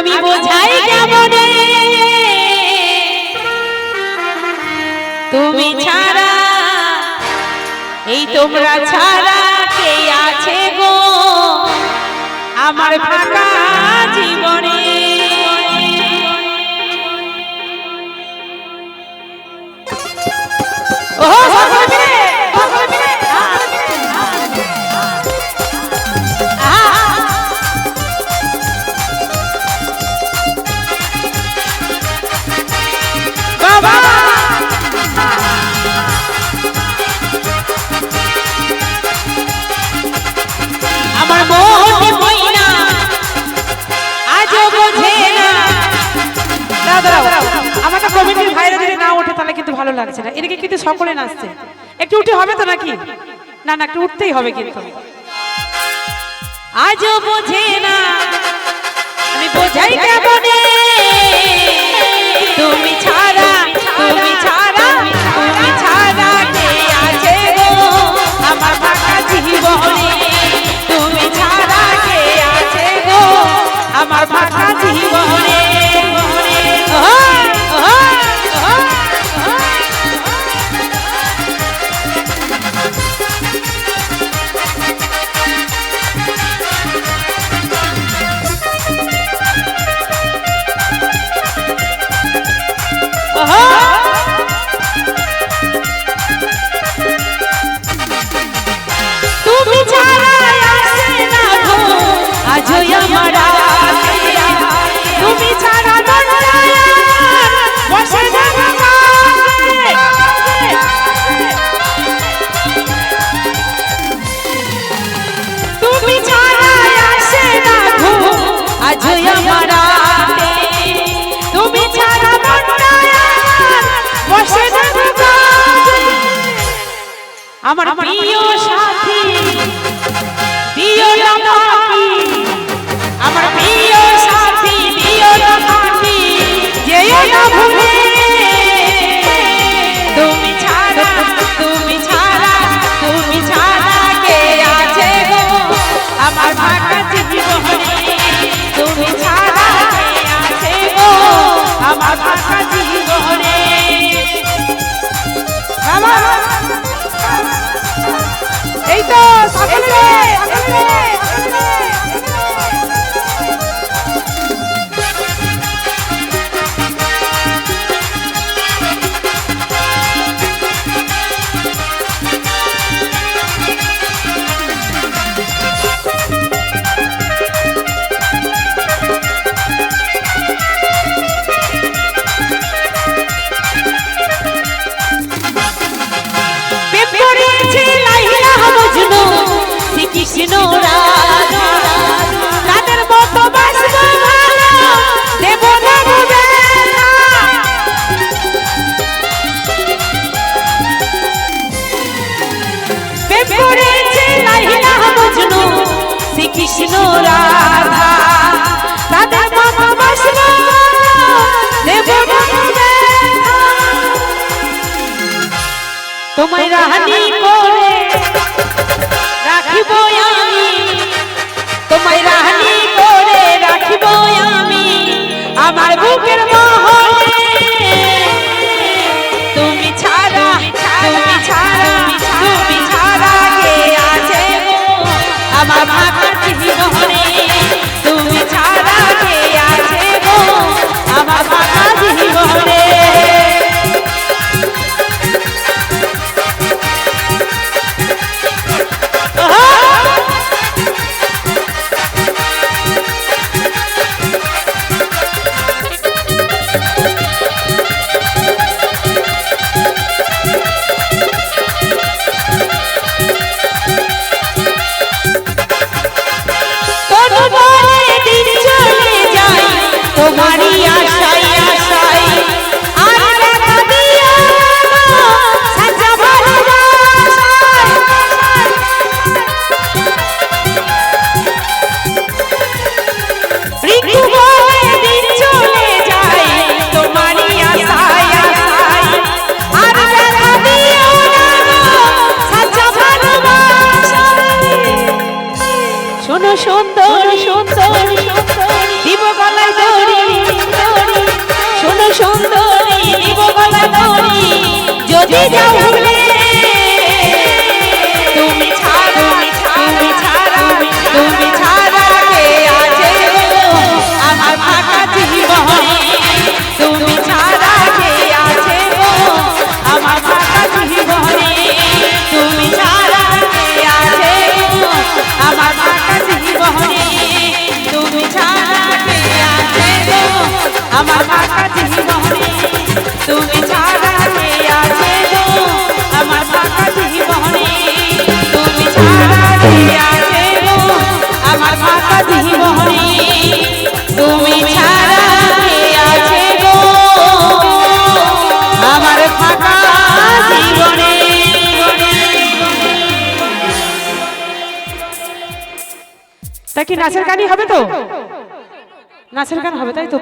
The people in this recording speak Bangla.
আমি বোঝাই কেমনে তুমি ছাড়া, এই তোমরা ছাড়া কে আছে গো আমার ফাঁকা জীবনে। কমিটির ভাইরা যদি না ওঠে তাহলে কিন্তু ভালো লাগছে না। এদিকে কিন্তু সকলে নাচছে, একটু উঠে হবে তো নাকি? না না, একটু উঠতেই হবে কিন্তু। আজও বোঝে না আমি বোঝাই কেমনে তুমি ছাড়া, তুমি ছাড়া, তুমি ছাড়া কে আছে গো আমার ফাঁকা জীবনে, তুমি ছাড়া কে আছে গো আমার ফাঁকা জীবনে। তুমি ছাড়া আসে না গো আজও আমার রাতে, তুমি ছাড়া বসে যাব কাছে, তুমি ছাড়া আসে না গো আজও আমার রাতে, তুমি ছাড়া বসে যাব কাছে। আমার প্রিয় সাথী দিও না ফাঁকি, আমার প্রিয় সাথী দিও না ফাঁকি, যেও না ভুলে তুমি ছাড়া, তুমি ছাড়া, তুমি ছাড়া কে আছে গো আমার ফাঁকা জীবনে, তুমি ছাড়া কে আছে গো আমার ফাঁকা জীবনে। এই তো সকলে কৃষ্ণ রাধা তাদের মতো বাসবো ভালো দেব না বেলা, প্রেম করেছে লাইলা মজনু শ্রীকৃষ্ণ রাধা তাদের মতো বাসবো দেব না বেলা, তোমায় রানী করে রাখিব আমি, তোমায় রানী করে রাখিব আমি আমার বুকের মহলে, তুমি ছাড়া, তুমি ছাড়া, তুমি ছাড়া কে আছে গো আমার ফাঁকা জীবনে, তুমি ছাড়া কে আছে গো আমার ফাঁকা জীবনে। তোমারই আশাই আশাই আর দেখা দিও সাজা ভালোবাসায়, ঋতু বলে দিন চলে যায় তোমারই আশাই আশাই আর দেখা দিও সাজা ভালোবাসায়। শোনো সুন্দর সুন্দর সুন্দর দিব গলায় যদি যাও ভুলে তুমি ছাড়া তুমি ছাড়া তুমি ছাড়া কে আছে গো আমার ফাঁকা জীবনে তুমি ছাড়া কে আছে গো আমার ফাঁকা জীবনে তুমি ছাড়া কে আছে গো আমার ফাঁকা জীবনে তুমি ছাড়া কে আছে গো আমার ফাঁকা জীবনে তুমি ছাড়া কে আছে গো আমার ফাঁকা জীবনে তুমি ছাড়া কে আছে গো আমার ফাঁকা জীবনে তুমি ছাড়া কে আছে গো আমার ফাঁকা জীবনে। তা কি নাচের গানই হবে তো? নাচের গান হবে তাই তো?